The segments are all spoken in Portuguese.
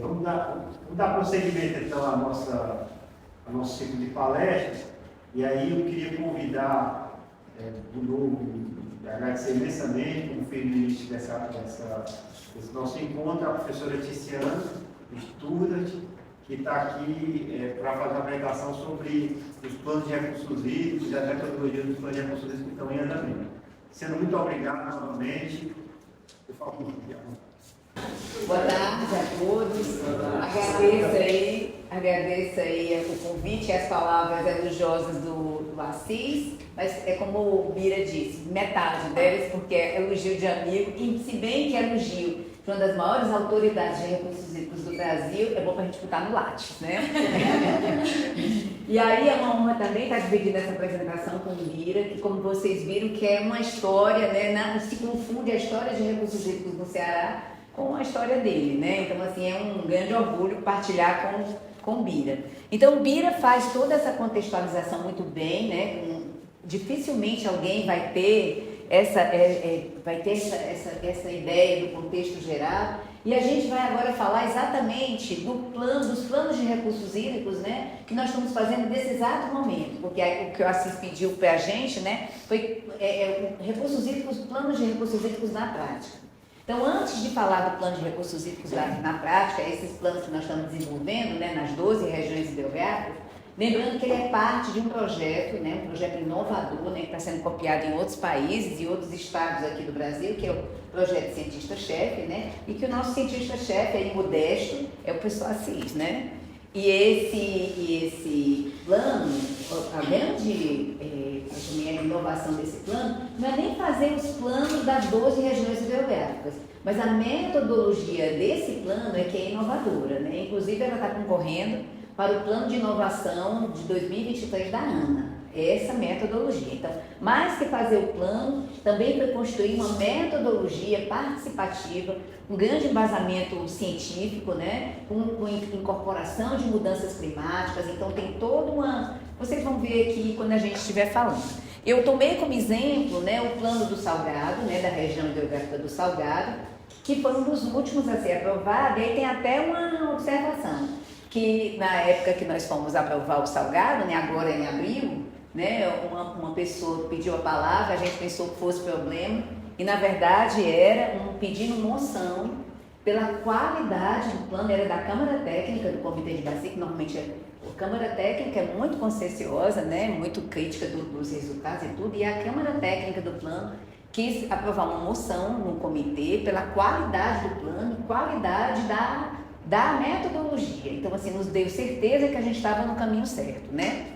Vamos dar prosseguimento então ao nosso ciclo de palestras, e aí eu queria convidar de novo, agradecer imensamente, como fiz no início desse nosso encontro, a professora Tiziana Sturdart, que está aqui para fazer uma apresentação sobre os planos de recursos hídricos e a metodologia dos planos de recursos hídricos que estão em andamento. Sendo muito obrigado novamente. Por favor. Boa tarde a todos. Agradeço aí o convite e as palavras elogiosas do Assis, mas é como o Bira disse, metade delas, porque é elogio de amigo, e se bem que elogio de uma das maiores autoridades de recursos hídricos do Brasil, é bom para a gente botar no Lattes, né? E aí é uma honra também estar dividindo essa apresentação com o Bira, que como vocês viram, que é uma história, né, se confunde a história de recursos hídricos no Ceará com a história dele, né? Então, assim, é um grande orgulho partilhar com o Bira. Então, o Bira faz toda essa contextualização muito bem, né? Dificilmente alguém vai ter essa ideia do contexto geral. E a gente vai agora falar exatamente dos planos de recursos hídricos, né? Que nós estamos fazendo nesse exato momento, porque o que o Assis pediu para a gente, né? Foi recursos hídricos, planos de recursos hídricos na prática. Então, antes de falar do plano de recursos hídricos na prática, esses planos que nós estamos desenvolvendo, né, nas 12 regiões hidrográficas, lembrando que ele é parte de um projeto, né, um projeto inovador, né, que está sendo copiado em outros países e outros estados aqui do Brasil, que é o projeto Cientista-Chefe, né, e que o nosso cientista-chefe, aí, modesto, é o professor Assis, né? E esse plano, a grande inovação desse plano, não é nem fazer os planos das 12 regiões hidrográficas, mas a metodologia desse plano é que é inovadora, né? Inclusive, ela está concorrendo para o plano de inovação de 2023 da ANA. Essa metodologia. Então, mais que fazer o plano, também foi construir uma metodologia participativa, um grande embasamento científico, né? Com incorporação de mudanças climáticas. Então, tem toda uma... Vocês vão ver aqui quando a gente estiver falando. Eu tomei como exemplo, né, o plano do Salgado, né, da região hidrográfica do Salgado, que foi um dos últimos a ser aprovado, e aí tem até uma observação, que na época que nós fomos aprovar o Salgado, né, agora em abril, né, uma pessoa pediu a palavra, a gente pensou que fosse problema, e na verdade era pedindo moção pela qualidade do plano, era da Câmara Técnica do Comitê de Bacia, que normalmente a Câmara Técnica é muito conscienciosa, né, muito crítica dos resultados e tudo, e a Câmara Técnica do plano quis aprovar uma moção no comitê pela qualidade do plano, qualidade da metodologia. Então, assim, nos deu certeza que a gente estava no caminho certo, né?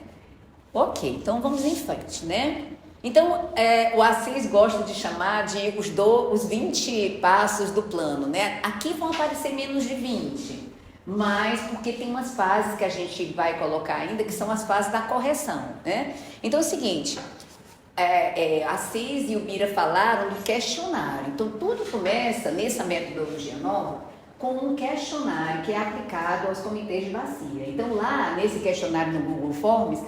Ok, então vamos em frente, né? Então, o Assis gosta de chamar de os 20 passos do plano, né? Aqui vão aparecer menos de 20, mas porque tem umas fases que a gente vai colocar ainda, que são as fases da correção, né? Então é o seguinte, Assis e o Bira falaram do questionário. Então, tudo começa, nessa metodologia nova, com um questionário que é aplicado aos comitês de bacia. Então, lá, nesse questionário no Google Forms,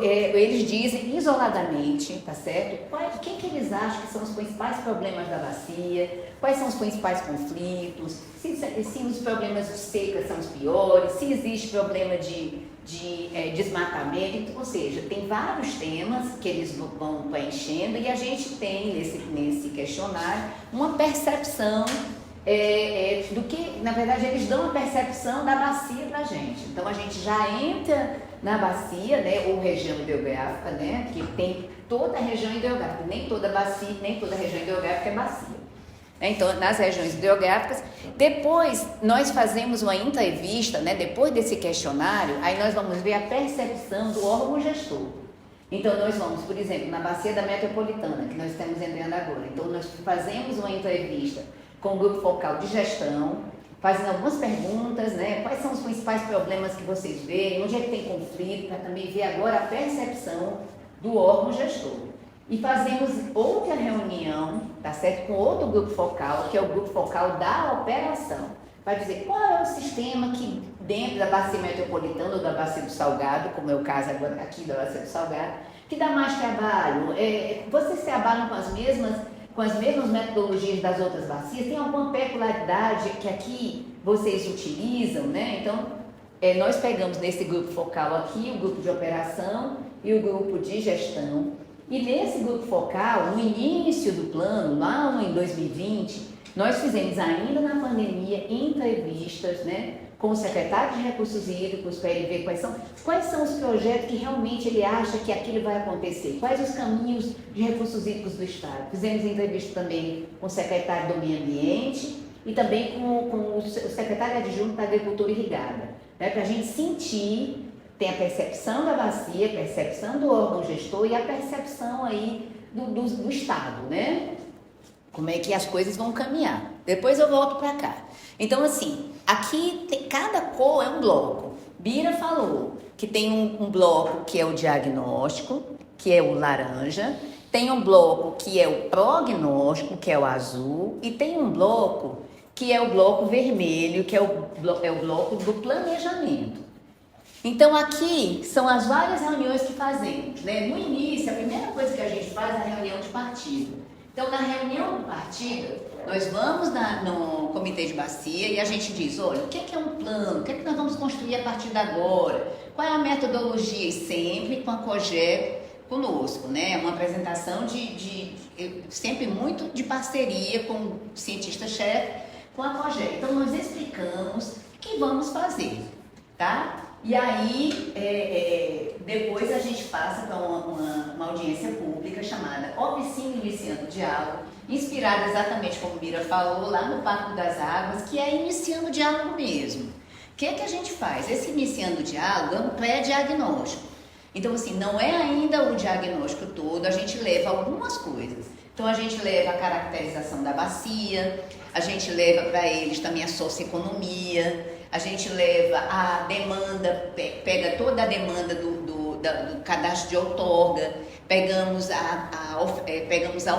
eles dizem isoladamente, tá certo? Quem que eles acham que são os principais problemas da bacia, quais são os principais conflitos, se os problemas de seca são os piores, se existe problema de desmatamento, ou seja, tem vários temas que eles vão preenchendo e a gente tem nesse questionário uma percepção do que, na verdade, eles dão a percepção da bacia pra gente. Então, a gente já entra na bacia, né, ou região hidrográfica, né, que tem toda a região hidrográfica, nem toda bacia, nem toda região hidrográfica é bacia. Então, nas regiões hidrográficas, depois nós fazemos uma entrevista, né, depois desse questionário, aí nós vamos ver a percepção do órgão gestor. Então, nós vamos, por exemplo, na bacia da metropolitana, que nós estamos entrando agora, então nós fazemos uma entrevista com o grupo focal de gestão, fazendo algumas perguntas, né? Quais são os principais problemas que vocês veem, onde é que tem conflito, para também ver agora a percepção do órgão gestor. E fazemos outra reunião, tá certo? Com outro grupo focal, que é o grupo focal da operação, para dizer qual é o sistema dentro da bacia metropolitana ou da bacia do Salgado, como é o caso agora aqui da bacia do Salgado, que dá mais trabalho. Vocês trabalham com as mesmas metodologias das outras bacias? Tem alguma peculiaridade que aqui vocês utilizam, né? Então, nós pegamos nesse grupo focal aqui, o grupo de operação e o grupo de gestão. E nesse grupo focal, no início do plano, lá em 2020, nós fizemos ainda na pandemia entrevistas, né, com o secretário de Recursos Hídricos para ele ver quais são os projetos que realmente ele acha que aquilo vai acontecer, quais os caminhos de recursos hídricos do Estado. Fizemos entrevista também com o secretário do Meio Ambiente e também com o secretário adjunto da Agricultura Irrigada, né, para a gente sentir, tem a percepção da bacia, a percepção do órgão gestor e a percepção aí do Estado, né? Como é que as coisas vão caminhar. Depois eu volto para cá. Então, assim, aqui cada cor é um bloco. Bira falou que tem um bloco que é o diagnóstico, que é o laranja, tem um bloco que é o prognóstico, que é o azul, e tem um bloco que é o bloco vermelho, que é o bloco do planejamento. Então, aqui são as várias reuniões que fazemos, né? No início, a primeira coisa que a gente faz é a reunião de partido. Então, na reunião do partido, nós vamos no comitê de bacia e a gente diz, olha, o que é um plano? O que é que nós vamos construir a partir de agora? Qual é a metodologia? E sempre com a COGE conosco, né? Uma apresentação sempre muito de parceria com o cientista-chefe, com a COGE. Então, nós explicamos o que vamos fazer, tá? E aí, depois a gente passa para uma audiência pública chamada Oficina Iniciando o Diálogo, inspirada exatamente como Bira falou, lá no Parque das Águas, que é iniciando o diálogo mesmo. O que é que a gente faz? Esse iniciando o diálogo é um pré-diagnóstico. Então, assim, não é ainda o diagnóstico todo, a gente leva algumas coisas. Então, a gente leva a caracterização da bacia, a gente leva para eles também a socioeconomia, a gente leva a demanda, pega toda a demanda do cadastro de outorga, pegamos a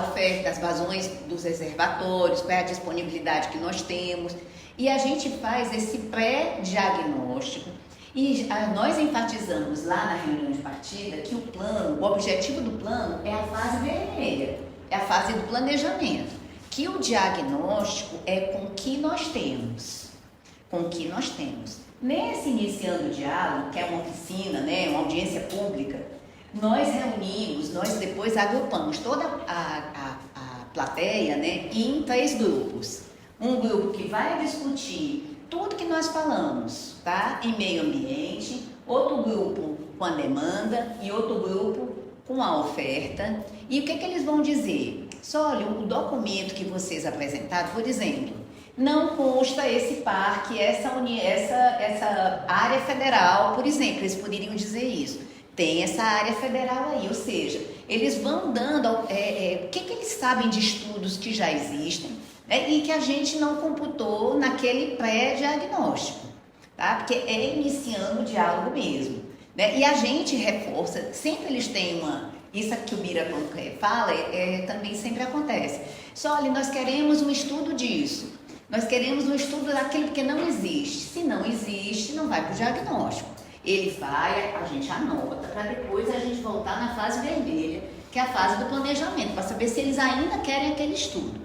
oferta, as vazões dos reservatórios, qual é a disponibilidade que nós temos, e a gente faz esse pré-diagnóstico. E nós enfatizamos lá na reunião de partida que o objetivo do plano é a fase vermelha, é a fase do planejamento, que o diagnóstico é com o que nós temos. Nesse iniciando o diálogo, que é uma oficina, né, uma audiência pública, nós reunimos, nós depois agrupamos toda a plateia, né, em 3 grupos. Um grupo que vai discutir tudo que nós falamos, tá, em meio ambiente, outro grupo com a demanda e outro grupo com a oferta. E o que eles vão dizer? Só olha, o documento que vocês apresentaram, por exemplo, não consta esse parque, essa área federal, por exemplo, eles poderiam dizer isso. Tem essa área federal aí, ou seja, eles vão dando o que eles sabem de estudos que já existem, né, e que a gente não computou naquele pré-diagnóstico, tá? Porque é iniciando o diálogo mesmo, né? E a gente reforça, sempre eles têm isso que o Bira fala, também sempre acontece. Só, olha, nós queremos um estudo disso. Nós queremos um estudo daquilo que não existe. Se não existe, não vai para o diagnóstico. Ele vai, a gente anota, para depois a gente voltar na fase vermelha, que é a fase do planejamento, para saber se eles ainda querem aquele estudo.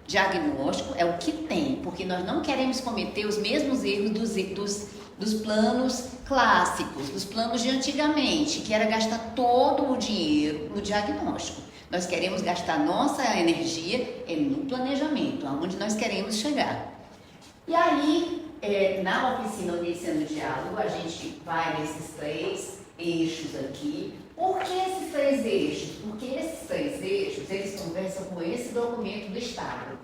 Diagnóstico é o que tem, porque nós não queremos cometer os mesmos erros dos planos clássicos, dos planos de antigamente, que era gastar todo o dinheiro no diagnóstico. Nós queremos gastar nossa energia no planejamento, aonde nós queremos chegar. E aí, na oficina Iniciando o Diálogo, a gente vai nesses 3 eixos aqui. Por que esses 3 eixos? Porque esses 3 eixos, eles conversam com esse documento do Estado.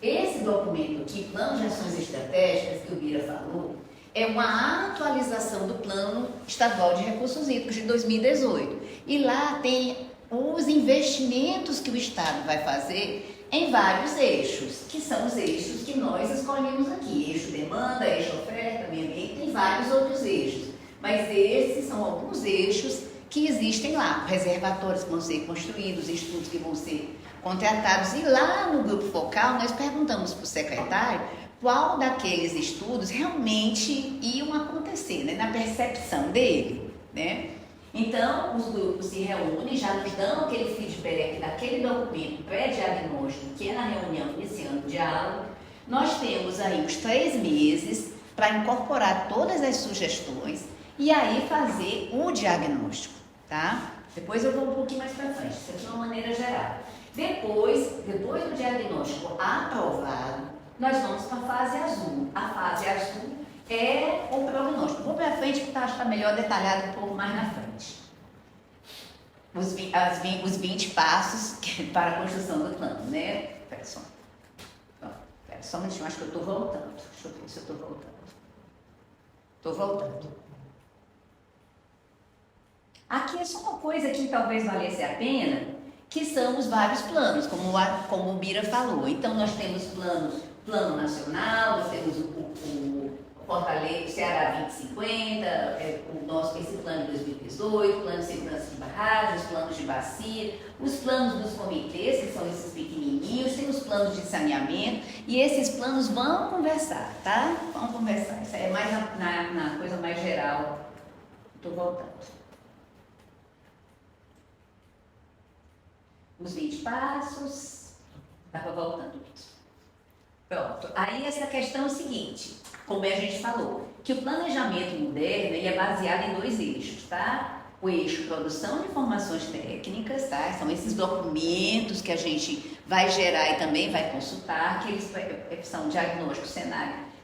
Esse documento aqui, Plano de Ações Estratégicas, que o Bira falou, é uma atualização do Plano Estadual de Recursos Hídricos de 2018. E lá tem os investimentos que o Estado vai fazer em vários eixos, que são os eixos que nós escolhemos aqui. Eixo demanda, eixo oferta, meio ambiente, tem vários outros eixos. Mas esses são alguns eixos que existem lá, reservatórios que vão ser construídos, estudos que vão ser contratados. E lá no grupo focal nós perguntamos para o secretário qual daqueles estudos realmente iam acontecer, né, na percepção dele, né? Então, os grupos se reúnem, já nos dão aquele feedback daquele documento pré-diagnóstico, que é na reunião iniciando o diálogo. Nós temos aí os 3 meses para incorporar todas as sugestões e aí fazer o diagnóstico, tá? Depois eu vou um pouquinho mais para frente, isso aqui de uma maneira geral. Depois do diagnóstico aprovado, nós vamos para a fase azul. A fase azul é o prognóstico. Vou para frente porque acho que está melhor detalhado um pouco mais na frente. Os 20 passos para a construção do plano, né? Espera só um minutinho, acho que eu estou voltando. Deixa eu ver se eu estou voltando. Estou voltando. Aqui é só uma coisa que talvez valesse a pena, que são os vários planos, como o Bira falou. Então, nós temos plano nacional, nós temos o Fortaleza, Ceará 2050, esse plano de 2018, plano de segurança de barragem, os planos de bacia, os planos dos comitês, que são esses pequenininhos, tem os planos de saneamento, e esses planos vão conversar, tá? Vão conversar. Isso é mais na coisa mais geral. Estou voltando. Os 20 passos, estava voltando isso. Pronto, aí essa questão é o seguinte, como a gente falou, que o planejamento moderno ele é baseado em 2 eixos, tá? O eixo produção de informações técnicas, tá? São esses documentos que a gente vai gerar e também vai consultar, que eles são diagnóstico,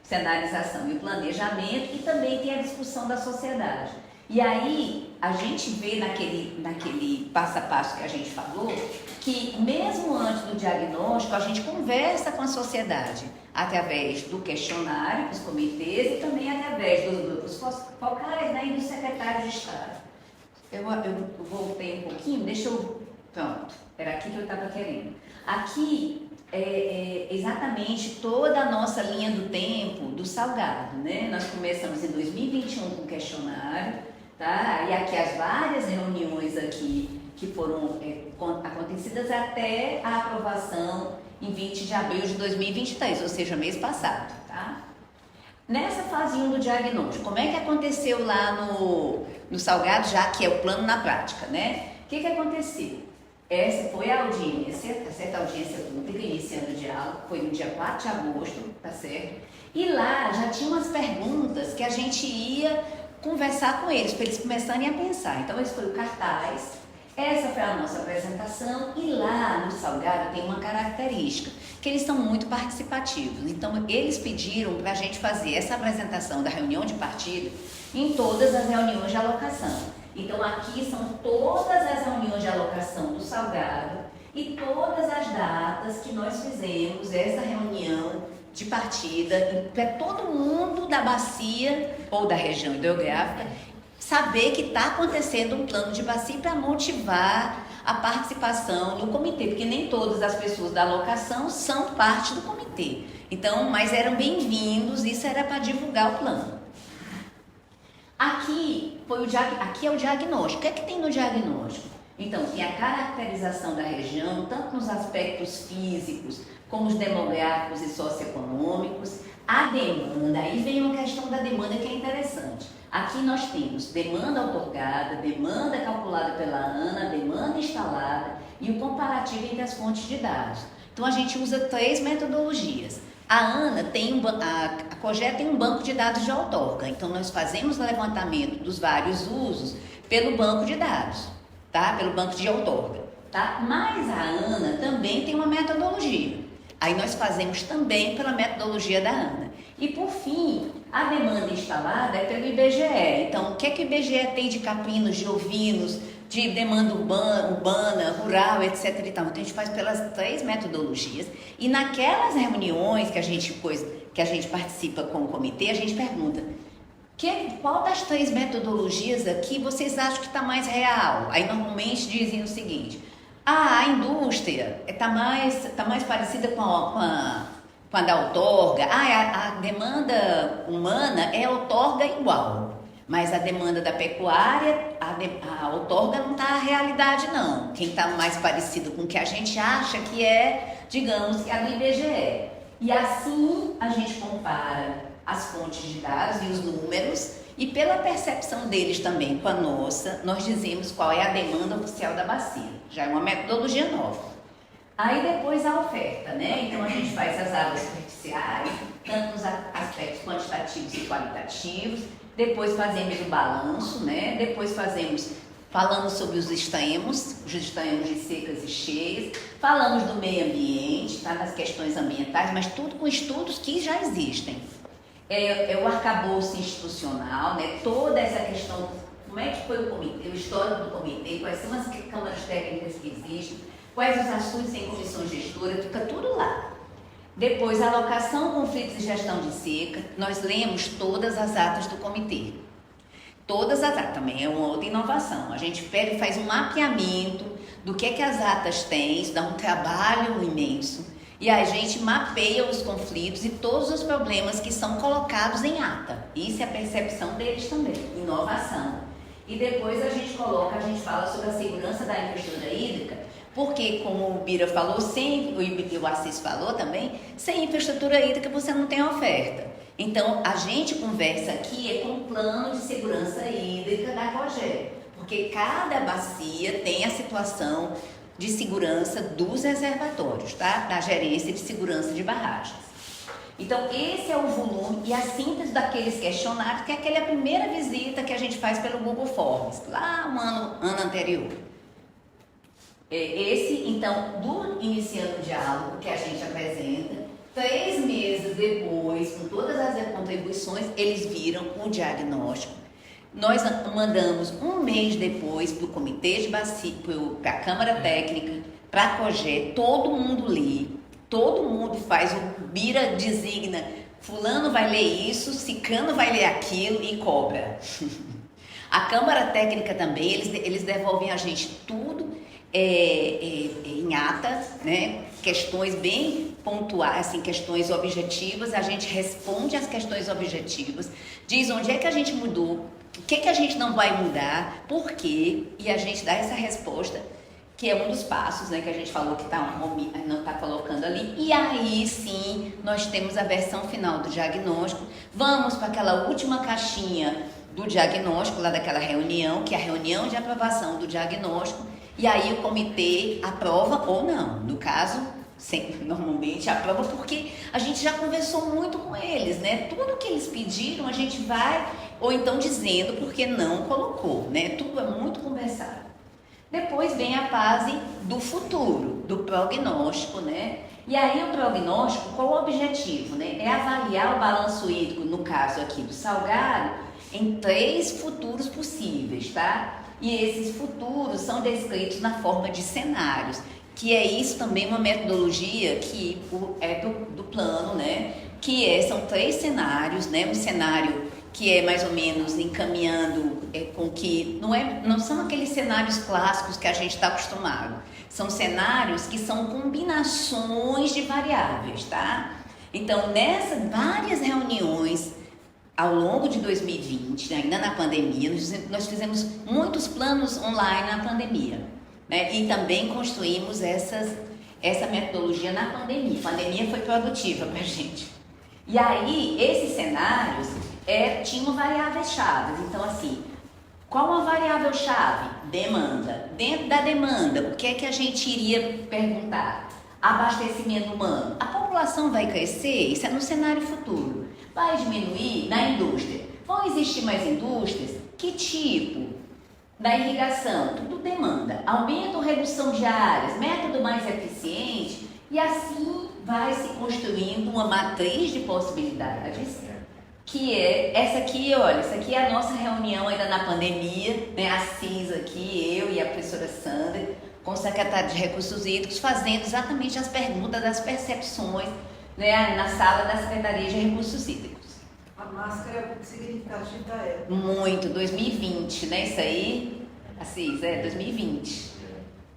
cenarização e planejamento, e também tem a discussão da sociedade. E aí, a gente vê naquele passo a passo que a gente falou, que mesmo antes do diagnóstico, a gente conversa com a sociedade, através do questionário, dos comitês e também através dos grupos focais, né, e dos secretários de Estado. Eu voltei um pouquinho, pronto, era aqui que eu estava querendo. Aqui é exatamente toda a nossa linha do tempo do Salgado, né? Nós começamos em 2021 com o questionário, tá? E aqui as várias reuniões aqui que foram acontecidas até a aprovação em 20 de abril de 2023, ou seja, mês passado, tá? Nessa fase 1 do diagnóstico, como é que aconteceu lá no Salgado, já que é o plano na prática, né? O que aconteceu? Essa foi a audiência, tá certo? A audiência pública, iniciando o diálogo, foi no dia 4 de agosto, tá certo? E lá já tinha umas perguntas que a gente ia conversar com eles, para eles começarem a pensar. Então, esse foi o cartaz, essa foi a nossa apresentação, e lá no Salgado tem uma característica, que eles são muito participativos. Então, eles pediram para a gente fazer essa apresentação da reunião de partido em todas as reuniões de alocação. Então, aqui são todas as reuniões de alocação do Salgado e todas as datas que nós fizemos essa reunião de partida, para todo mundo da bacia ou da região hidrográfica saber que está acontecendo um plano de bacia para motivar a participação no comitê, porque nem todas as pessoas da alocação são parte do comitê. Então, mas eram bem-vindos, isso era para divulgar o plano. Aqui é o diagnóstico. O que é que tem no diagnóstico? Então, tem a caracterização da região, tanto nos aspectos físicos, como os demográficos e socioeconômicos, a demanda. Aí vem uma questão da demanda que é interessante. Aqui nós temos demanda outorgada, demanda calculada pela ANA, demanda instalada e o comparativo entre as fontes de dados. Então, a gente usa 3 metodologias. A ANA a COGÉ tem um banco de dados de outorga, então nós fazemos o levantamento dos vários usos pelo banco de dados, tá? Pelo banco de outorga, tá? Mas a ANA também tem uma metodologia. Aí nós fazemos também pela metodologia da ANA. E por fim, a demanda instalada é pelo IBGE. Então, o que é que o IBGE tem de caprinos, de ovinos, de demanda urbana, rural, etc. e tal. Então, a gente faz pelas 3 metodologias. E naquelas reuniões que a gente participa com o comitê, a gente pergunta: qual das 3 metodologias aqui vocês acham que está mais real? Aí, normalmente, dizem o seguinte: a indústria está mais parecida com a da outorga. A demanda humana é outorga igual. Mas a demanda da pecuária, a outorga não está a realidade, não. Quem está mais parecido com o que a gente acha que é, digamos, que é a do IBGE. E assim a gente compara as fontes de dados e os números, e pela percepção deles também com a nossa, nós dizemos qual é a demanda oficial da bacia. Já é uma metodologia nova. Aí depois a oferta, né? Então a gente faz as águas superficiais, tanto nos aspectos quantitativos e qualitativos, depois fazemos o balanço, né? Depois falamos sobre os extremos de secas e cheias, falamos do meio ambiente, tá? Das questões ambientais, mas tudo com estudos que já existem. É o arcabouço institucional, né? Toda essa questão, como é que foi o comitê, o histórico do comitê, quais são as câmaras técnicas que existem, quais os assuntos em comissão gestora, fica tudo lá. Depois, alocação, conflitos e gestão de seca, nós lemos todas as atas do comitê. Todas as atas, também é uma outra inovação. A gente pega e faz um mapeamento do que as atas têm, isso dá um trabalho imenso. E a gente mapeia os conflitos e todos os problemas que são colocados em ata. Isso é a percepção deles também, inovação. E depois a gente fala sobre a segurança da infraestrutura hídrica, porque, como o Bira falou, e o Assis falou também, sem infraestrutura hídrica você não tem oferta. Então, a gente conversa aqui com o plano de segurança hídrica da COGE, porque cada bacia tem a situação de segurança dos reservatórios, tá? Da gerência de segurança de barragens. Então, esse é o volume e a síntese daqueles questionários, que é aquela primeira visita que a gente faz pelo Google Forms, lá um ano anterior. Esse, então, do Iniciando o Diálogo, que a gente apresenta, 3 meses depois, com todas as contribuições, eles viram o diagnóstico. Nós mandamos 1 mês depois para o Comitê de Bacia, para a Câmara Técnica, para a COGE, todo mundo lê, todo mundo faz, o Bira designa, fulano vai ler isso, ciclano vai ler aquilo e cobra. A Câmara Técnica também, eles devolvem a gente tudo em ata, né? Questões bem pontuais, assim, questões objetivas, a gente responde às questões objetivas, diz onde é que a gente mudou, o que a gente não vai mudar, por quê, e a gente dá essa resposta, que é um dos passos, né, que a gente falou que não está colocando ali, e aí sim nós temos a versão final do diagnóstico. Vamos para aquela última caixinha do diagnóstico, lá daquela reunião, que é a reunião de aprovação do diagnóstico, e aí o comitê aprova ou não. No caso, normalmente aprova, porque a gente já conversou muito com eles, né? Tudo que eles pediram a gente vai, ou então dizendo porque não colocou, né? Tudo é muito conversado. Depois vem a fase do futuro, do prognóstico, né? E aí o prognóstico, qual o objetivo, né? É avaliar o balanço hídrico, no caso aqui do Salgado, em 3 futuros possíveis, tá? E esses futuros são descritos na forma de cenários, que é isso também uma metodologia que é do plano, né? São 3 cenários, né? Um cenário que é mais ou menos encaminhando com que não são aqueles cenários clássicos que a gente está acostumado. São cenários que são combinações de variáveis, tá? Então, nessas várias reuniões ao longo de 2020, ainda na pandemia, nós fizemos muitos planos online na pandemia, né? E também construímos essa metodologia na pandemia. A pandemia foi produtiva para a gente. E aí, esses cenários tinham variáveis-chave. Então, assim, qual a variável-chave? Demanda. Dentro da demanda, o que é que a gente iria perguntar? Abastecimento humano. A população vai crescer? Isso é no cenário futuro. Vai diminuir na indústria? Vão existir mais indústrias? Que tipo? Da irrigação, tudo demanda. Aumento ou redução de áreas, método mais eficiente, e assim vai se construindo uma matriz de possibilidades, que é essa aqui, olha, essa aqui é a nossa reunião ainda na pandemia, né? A CIS aqui, eu e a professora Sandra, com o secretário de Recursos Hídricos, fazendo exatamente as perguntas das percepções, né, na sala da Secretaria de Recursos Hídricos. A máscara é muito significativa da época. Muito, 2020, né? Isso aí, Assis, 2020.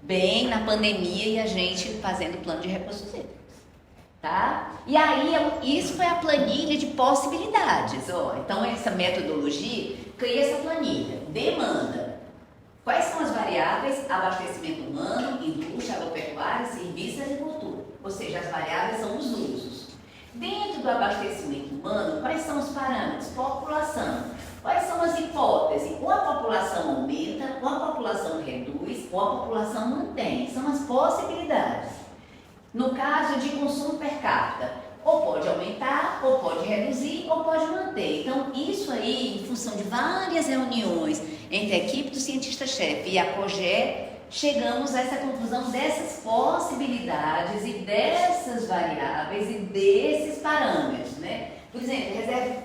Bem na pandemia e a gente fazendo plano de recursos hídricos, tá? E aí, isso foi a planilha de possibilidades, ó. Então, essa metodologia cria essa planilha. Demanda. Quais são as variáveis? Abastecimento humano, indústria, agropecuária, serviço e agricultura. Ou seja, as variáveis são os usos. Dentro do abastecimento humano, quais são os parâmetros? População. Quais são as hipóteses? Ou a população aumenta, ou a população reduz, ou a população mantém. São as possibilidades. No caso de consumo per capita, ou pode aumentar, ou pode reduzir, ou pode manter. Então, isso aí, em função de várias reuniões entre a equipe do cientista-chefe e a COGE, chegamos a essa conclusão dessas possibilidades e dessas variáveis e desses parâmetros, né? Por exemplo,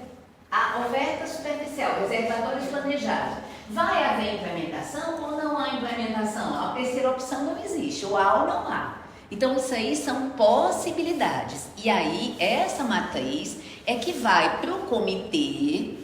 a oferta superficial, reservatórios planejados. Vai haver implementação ou não há implementação? A terceira opção não existe, ou há ou não há. Então, isso aí são possibilidades. E aí, essa matriz é que vai para o comitê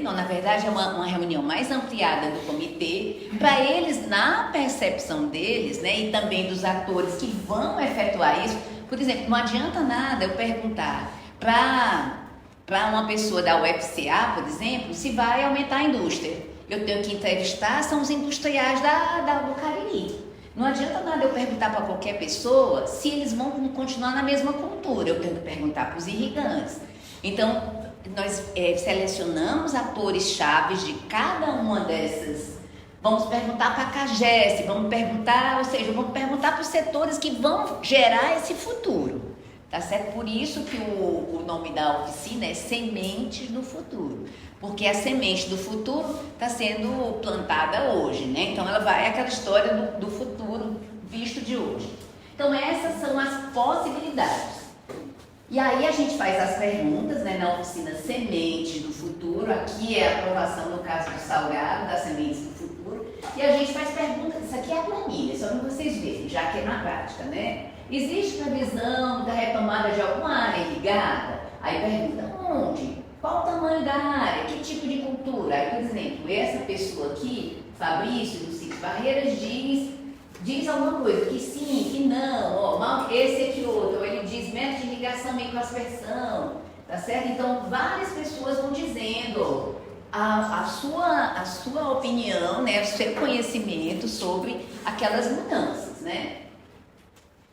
não, na verdade é uma reunião mais ampliada do comitê, para eles, na percepção deles, né, e também dos atores que vão efetuar isso. Por exemplo, não adianta nada eu perguntar para uma pessoa da UFCA, por exemplo, se vai aumentar a indústria. Eu tenho que entrevistar, são os industriais do Cariri. Não adianta nada eu perguntar para qualquer pessoa se eles vão continuar na mesma cultura. Eu tenho que perguntar para os irrigantes. Então, nós selecionamos atores chaves de cada uma dessas. Vamos perguntar para a CAGES, vamos perguntar para os setores que vão gerar esse futuro. Tá certo? Por isso que o nome da oficina é Sementes do Futuro. Porque a semente do futuro está sendo plantada hoje, né? Então, é aquela história do futuro visto de hoje. Então, essas são as possibilidades. E aí, a gente faz as perguntas, né, na oficina Sementes do Futuro. Aqui é a aprovação, no caso do Salgado, das Sementes do Futuro. E a gente faz perguntas, isso aqui é a planilha, só para vocês verem, já que é na prática, né? Existe previsão da retomada de alguma área irrigada? Aí pergunta, onde? Qual o tamanho da área? Que tipo de cultura? Aí, por exemplo, essa pessoa aqui, Fabrício, do Sítio Barreiras, diz alguma coisa, que sim, que não, ó, esse aqui outro, ou ele diz método de irrigação microaspersão, tá certo? Então, várias pessoas vão dizendo a sua opinião, né, o seu conhecimento sobre aquelas mudanças, né?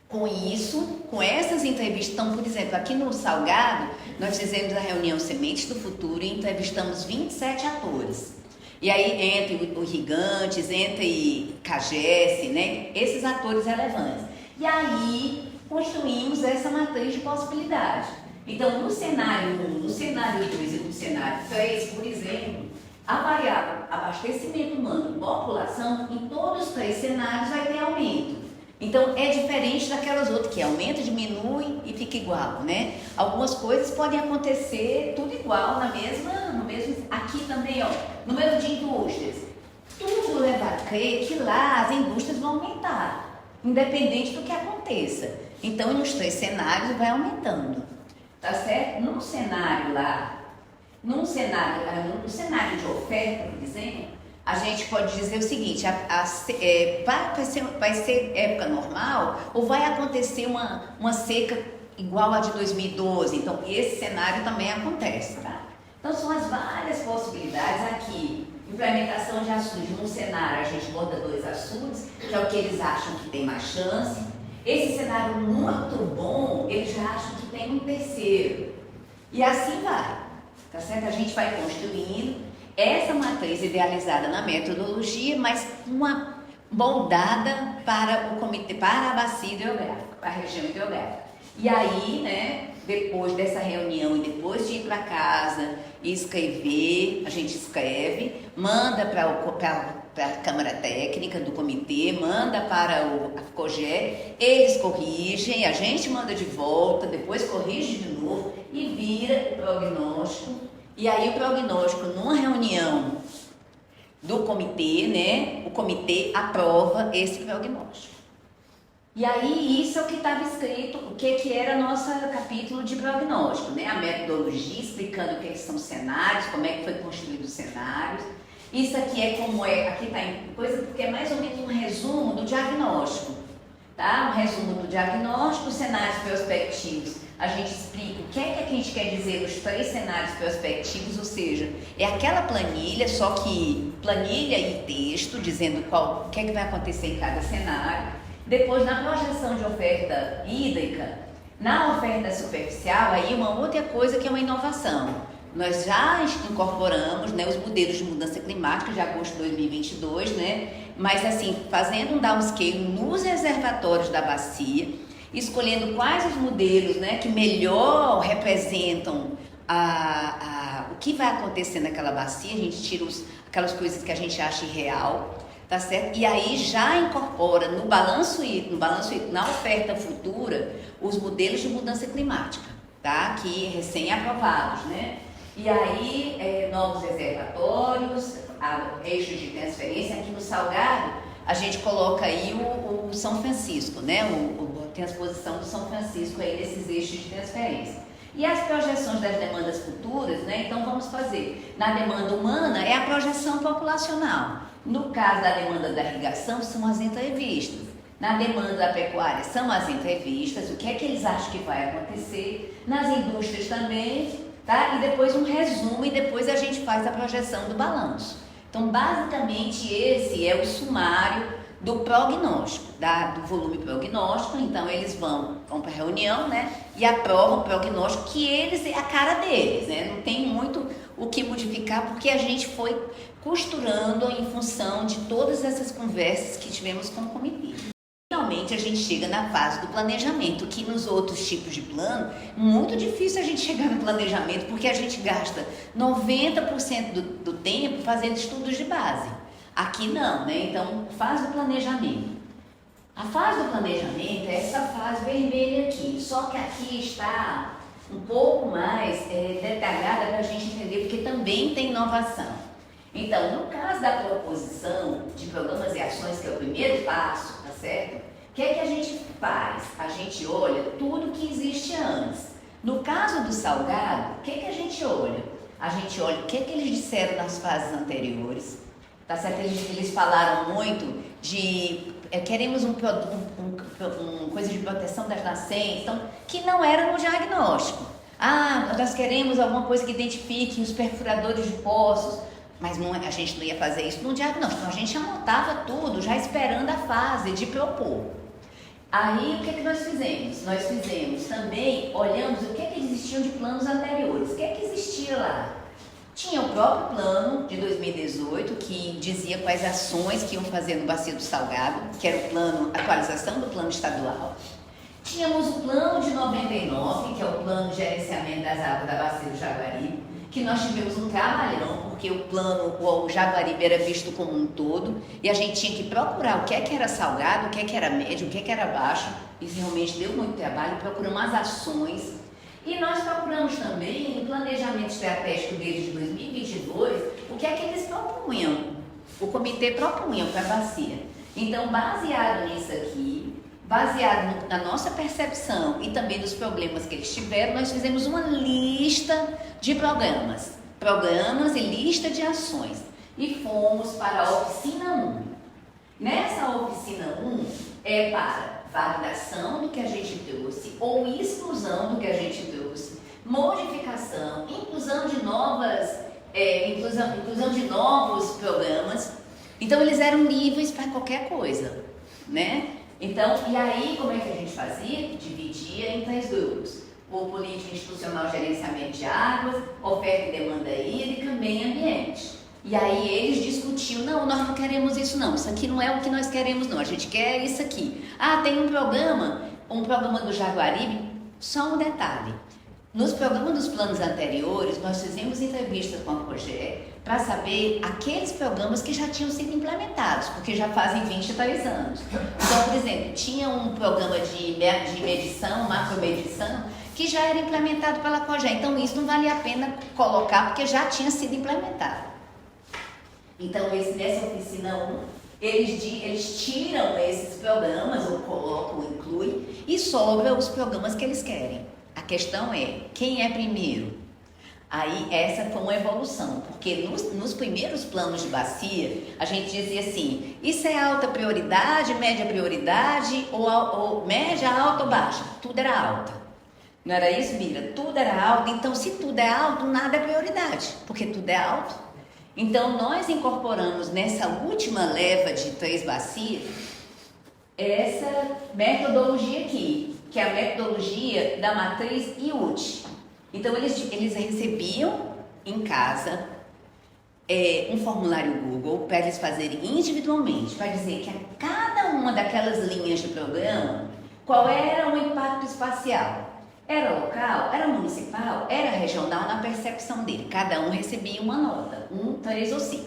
Com isso, com essas entrevistas, então, por exemplo, aqui no Salgado, nós fizemos a reunião Sementes do Futuro e entrevistamos 27 atores. E aí, entre os gigantes, entre CAGES, né, esses atores relevantes. E aí, construímos essa matriz de possibilidade. Então, no cenário 1, no cenário 2 e no cenário 3, por exemplo, a variável abastecimento humano e população, em todos os três cenários vai ter aumento. Então, é diferente daquelas outras que aumenta, diminui e fica igual, né? Algumas coisas podem acontecer tudo igual, no mesmo aqui também, ó, número de indústrias. Tudo leva a crer que lá as indústrias vão aumentar, independente do que aconteça. Então, nos três cenários vai aumentando, tá certo? No cenário de oferta, por exemplo, a gente pode dizer o seguinte, vai ser época normal ou vai acontecer uma seca igual a de 2012? Então, esse cenário também acontece, tá? Então, são as várias possibilidades aqui. Implementação de açudes. Num cenário, a gente bota 2 açudes, que é o que eles acham que tem mais chance. Esse cenário muito bom, eles já acham que tem um terceiro. E assim vai, tá certo? A gente vai construindo essa matriz idealizada na metodologia, mas uma moldada para o comitê, para a bacia hidrográfica, para a região hidrográfica. E aí, né, depois dessa reunião e depois de ir para casa e escrever, a gente escreve, manda para a Câmara Técnica do comitê, manda para a COGE, eles corrigem, a gente manda de volta, depois corrige de novo e vira o prognóstico. E aí o prognóstico, numa reunião do comitê, né, o comitê aprova esse prognóstico. E aí isso é o que estava escrito, o que era nosso capítulo de prognóstico, né, a metodologia, explicando o que são cenários, como é que foi construído os cenários. Isso aqui é como aqui está em coisa, porque é mais ou menos um resumo do diagnóstico, tá? Um resumo do diagnóstico, os cenários prospectivos. A gente explica o que é que a gente quer dizer nos 3 cenários prospectivos, ou seja, é aquela planilha, só que planilha e texto, dizendo o que é que vai acontecer em cada cenário. Depois, na projeção de oferta hídrica, Na oferta superficial, aí uma outra coisa que é uma inovação. Nós já incorporamos, né, os modelos de mudança climática de agosto de 2022, né, mas assim, fazendo um downscale nos reservatórios da bacia, escolhendo quais os modelos, né, que melhor representam o que vai acontecer naquela bacia. A gente tira aquelas coisas que a gente acha irreal, tá certo? E aí já incorpora no balanço, na oferta futura, os modelos de mudança climática, tá? Que recém-aprovados, né? E aí, novos reservatórios, eixos de transferência. Aqui no Salgado, a gente coloca aí o São Francisco, né? A transposição do São Francisco aí nesses eixos de transferência. E as projeções das demandas futuras, né? Então, vamos fazer. Na demanda humana, é a projeção populacional. No caso da demanda da irrigação, são as entrevistas. Na demanda da pecuária, são as entrevistas, o que é que eles acham que vai acontecer. Nas indústrias também, tá? E depois um resumo, e depois a gente faz a projeção do balanço. Então, basicamente, esse é o sumário do prognóstico, do volume prognóstico. Então, eles vão para a reunião, né? E aprovam o prognóstico, que é a cara deles, né? Não tem muito o que modificar, porque a gente foi costurando em função de todas essas conversas que tivemos com o comitê. Finalmente a gente chega na fase do planejamento, que nos outros tipos de plano, muito difícil a gente chegar no planejamento, porque a gente gasta 90% do tempo fazendo estudos de base. Aqui não, né? Então, fase do planejamento. A fase do planejamento é essa fase vermelha aqui, só que aqui está um pouco mais detalhada para a gente entender, porque também tem inovação. Então, no caso da proposição de programas e ações, que é o primeiro passo, tá certo? O que é que a gente faz? A gente olha tudo que existe antes. No caso do Salgado, o que é que a gente olha? A gente olha o que é que eles disseram nas fases anteriores, tá certo? Eles falaram muito de queremos um coisa de proteção das nascentes, então, que não era no diagnóstico. Nós queremos alguma coisa que identifique os perfuradores de poços, mas a gente não ia fazer isso no diagnóstico. Então, a gente anotava tudo, já esperando a fase de propor. Aí, o que é que nós fizemos? Nós fizemos também, olhamos o que é que existiam de planos anteriores. O que é que existia lá? Tinha o próprio plano de 2018, que dizia quais ações que iam fazer no Bacia do Salgado, que era o plano, atualização do plano estadual. Tínhamos o plano de 99, que é o plano de gerenciamento das águas da Bacia do Jaguaribe, que nós tivemos um trabalhão, porque o Jaguaribe era visto como um todo, e a gente tinha que procurar o que é que era salgado, o que é que era médio, o que é que era baixo. Isso realmente deu muito trabalho, procuramos as ações. E nós procuramos também, no planejamento estratégico deles de 2022, o que é que eles propunham, o comitê propunha para a bacia. Então, baseado nisso aqui, baseado na nossa percepção e também dos problemas que eles tiveram, nós fizemos uma lista de programas e lista de ações. E fomos para a oficina 1. Nessa oficina 1 é para validação do que a gente trouxe ou exclusão do que a gente trouxe, modificação, inclusão de novos programas. Então, eles eram livres para qualquer coisa, né? Então, e aí, como é que a gente fazia? Dividia em 3 grupos. O política institucional, gerenciamento de águas, oferta e demanda hídrica, meio ambiente. E aí eles discutiam, não, nós não queremos isso não, isso aqui não é o que nós queremos não, a gente quer isso aqui. Tem um programa do Jaguaribe, só um detalhe. Nos programas dos planos anteriores, nós fizemos entrevistas com a COGE para saber aqueles programas que já tinham sido implementados, porque já fazem 23 anos. Então, por exemplo, tinha um programa de medição, macromedição, que já era implementado pela COGE. Então, isso não valia a pena colocar, porque já tinha sido implementado. Então, nessa oficina 1, eles tiram esses programas, ou colocam, ou incluem, e sobra os programas que eles querem. A questão é, quem é primeiro? Aí, essa foi uma evolução, porque nos primeiros planos de bacia, a gente dizia assim, isso é alta prioridade, média prioridade, ou média, alta ou baixa? Tudo era alta. Não era isso, Mira? Tudo era alto. Então, se tudo é alto, nada é prioridade, porque tudo é alto. Então, nós incorporamos nessa última leva de 3 bacias essa metodologia aqui, que é a metodologia da matriz IUT. Então, eles recebiam em casa um formulário Google para eles fazerem individualmente, para dizer que a cada uma daquelas linhas de programa, qual era o impacto espacial. Era local, era municipal, era regional na percepção dele. Cada um recebia uma nota, 1, 3 ou 5.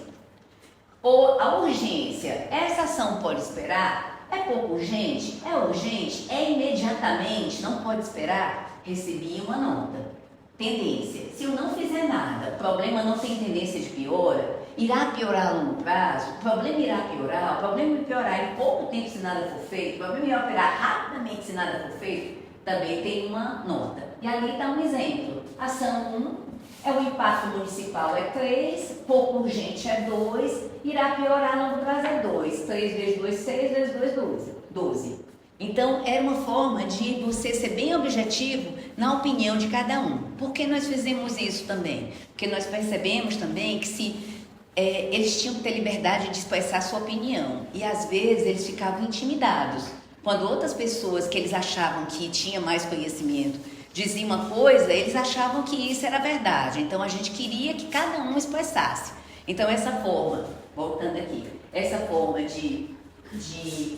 Ou a urgência, essa ação pode esperar? É pouco urgente? É urgente? É imediatamente? Não pode esperar? Recebia uma nota. Tendência, se eu não fizer nada, o problema não tem tendência de piora, irá piorar a longo prazo, o problema irá piorar, o problema piorar em pouco tempo se nada for feito, o problema irá piorar rapidamente se nada for feito, também tem uma nota. E ali está um exemplo. Ação 1, o impacto municipal é 3, pouco urgente é 2, irá piorar a longo prazo é 2. 3 vezes 2, 6, vezes 2, 12. Então, era uma forma de você ser bem objetivo na opinião de cada um. Por que nós fizemos isso também? Porque nós percebemos também que eles tinham que ter liberdade de expressar sua opinião. E, às vezes, eles ficavam intimidados. Quando outras pessoas que eles achavam que tinham mais conhecimento diziam uma coisa, eles achavam que isso era verdade. Então, a gente queria que cada um expressasse. Então, essa forma, voltando aqui, essa forma de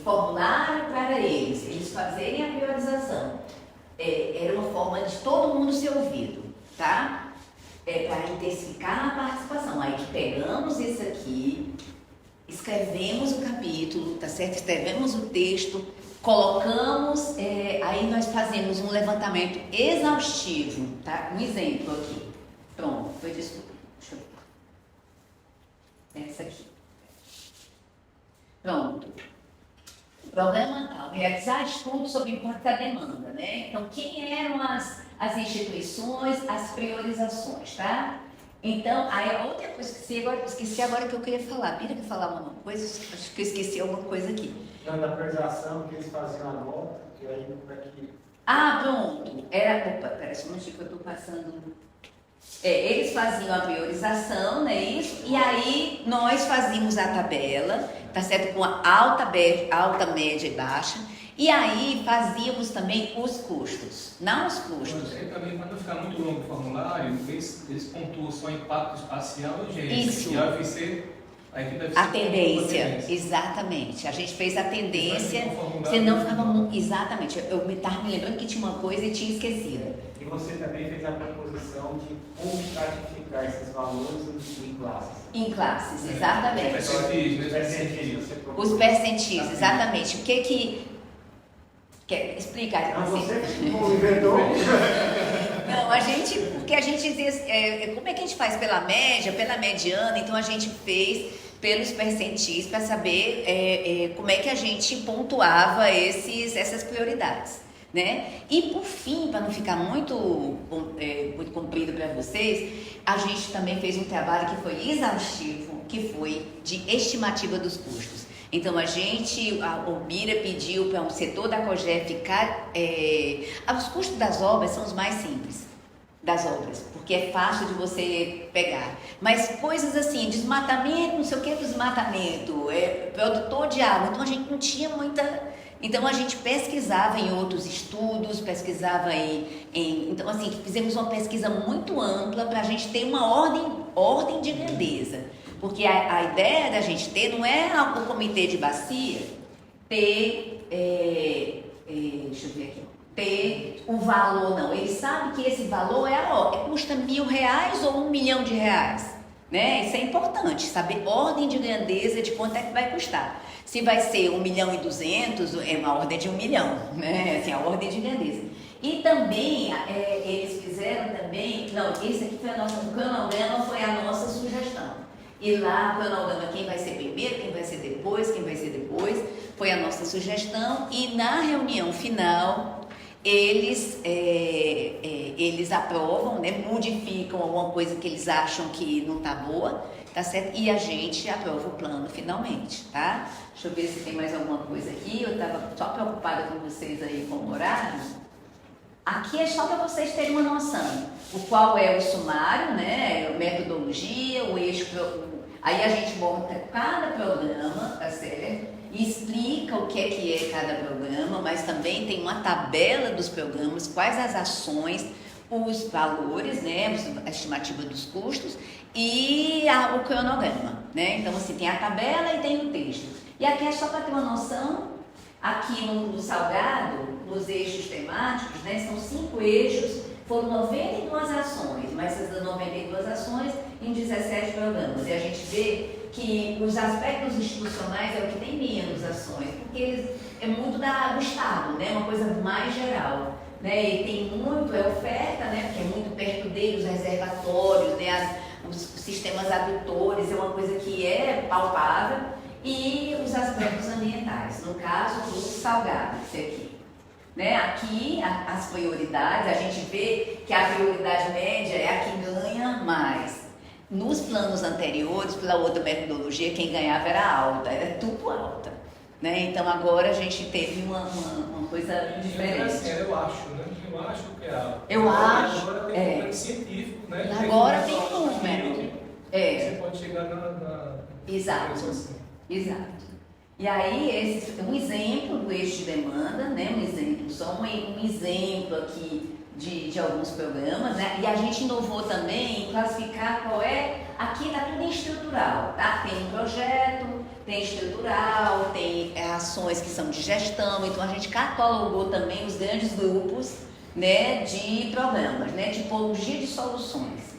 formulário para eles fazerem a priorização, era uma forma de todo mundo ser ouvido, tá? Para intensificar a participação. Aí que pegamos isso aqui, escrevemos o capítulo, tá certo? Escrevemos o texto, colocamos, aí nós fazemos um levantamento exaustivo, tá? Um exemplo aqui. Pronto, foi desculpa. Deixa eu ver. Essa aqui. Pronto. Programa tal, realizar estudos sobre o impacto da demanda, né? Então, quem eram as instituições, as priorizações, tá? Então, aí a outra coisa que esqueci agora que eu queria falar. Pira que falar uma coisa, acho que eu esqueci alguma coisa aqui. Então, da priorização, que eles faziam a nota, que aí para que... Ah, pronto. Opa, peraí, só um minutinho que eu estou passando... eles faziam a priorização, não é isso? E aí nós fazíamos a tabela, tá certo? Com a alta, média e baixa. E aí fazíamos também os custos, não os custos. Também, para não ficar muito longo o formulário, eles pontuam só impacto espacial e urgência. Isso. E a UFC, aí que deve ser A tendência, exatamente. A gente fez a tendência, você não ficava... Exatamente. Eu estava me lembrando que tinha uma coisa e tinha esquecido. E você também fez a proposição de como estratificar esses valores em classes. Em classes, exatamente. Os percentis, exatamente. O que quer explicar? Não, você como inventou. Não, porque a gente diz, como é que a gente faz pela média, pela mediana, então a gente fez pelos percentis para saber como é que a gente pontuava essas prioridades, né? E por fim, para não ficar muito comprido para vocês, a gente também fez um trabalho que foi exaustivo, que foi de estimativa dos custos. Então, o Bira pediu para o setor da COGEF ficar... os custos das obras são os mais simples das obras, porque é fácil de você pegar. Mas coisas assim, desmatamento, não sei o que, desmatamento, produtor de água, então a gente não tinha muita... Então, a gente pesquisava em outros estudos, pesquisava então, assim, fizemos uma pesquisa muito ampla para a gente ter uma ordem de grandeza. Porque a ideia da gente ter não é o comitê de bacia ter, deixa eu ver aqui, ter o valor, não. Ele sabe que esse valor custa R$1.000 ou R$1 milhão, né? Isso é importante, saber ordem de grandeza de quanto é que vai custar. Se vai ser 1,2 milhão, é uma ordem de 1 milhão, né? Assim, a ordem de grandeza. E também, eles fizeram também, não, esse aqui foi o cronograma foi a nossa sugestão. E lá, o cronograma, quem vai ser primeiro, quem vai ser depois, foi a nossa sugestão. E na reunião final, eles aprovam, né, modificam alguma coisa que eles acham que não está boa, tá certo? E a gente aprova o plano finalmente, tá? Deixa eu ver se tem mais alguma coisa aqui. Eu estava só preocupada com vocês aí com o horário. Aqui é só para vocês terem uma noção. O qual é o sumário, né? A metodologia, o eixo. Aí a gente monta cada programa, tá certo? E explica o que que é cada programa, mas também tem uma tabela dos programas, quais as ações, os valores, né, a estimativa dos custos e o cronograma, né? Então, assim, tem a tabela e tem o texto. E aqui é só para ter uma noção, aqui no Salgado, nos eixos temáticos, né, são 5 eixos, foram 92 ações, mas essas 92 ações em 17 programas. E a gente vê que os aspectos institucionais é o que tem menos ações, porque é muito do Estado, né, uma coisa mais geral. Né, e tem muito, oferta, né, porque é muito perto deles, os reservatórios, né, os sistemas adutores, é uma coisa que é palpável, e os aspectos ambientais, no caso do Salgado, esse aqui. Né, aqui, as prioridades, a gente vê que a prioridade média é a que ganha mais. Nos planos anteriores, pela outra metodologia, quem ganhava era alta, era tudo alta. Né? Então agora a gente teve uma coisa diferente. Eu acho, né? Eu acho que é alto. Eu acho. Agora tem um científico, né? Agora tem um número. Você pode chegar na Exato. Exato. E aí, esse é um exemplo do eixo de demanda, né? Um exemplo, só um exemplo aqui de alguns programas, né? E a gente inovou também em classificar qual é. Aqui está tudo em estrutural, tá? Tem um projeto, tem estrutural, tem ações que são de gestão, então a gente catalogou também os grandes grupos, né, de programas, né, tipologia de soluções.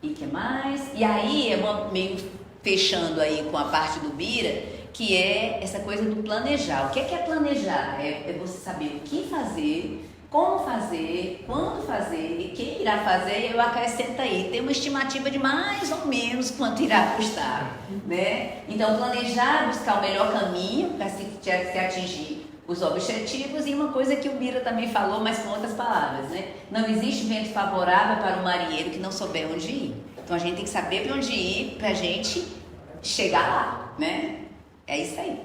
E que mais? E aí, meio fechando aí com a parte do Bira, que é essa coisa do planejar. O que é planejar? É você saber o que fazer, como fazer, quando fazer e quem irá fazer. Eu acrescento aí, tem uma estimativa de mais ou menos quanto irá custar, né? Então, planejar, buscar o melhor caminho para se atingir os objetivos. E uma coisa que o Bira também falou, mas com outras palavras, né? Não existe vento favorável para o marinheiro que não souber onde ir. Então, a gente tem que saber para onde ir para a gente chegar lá, né? É isso aí.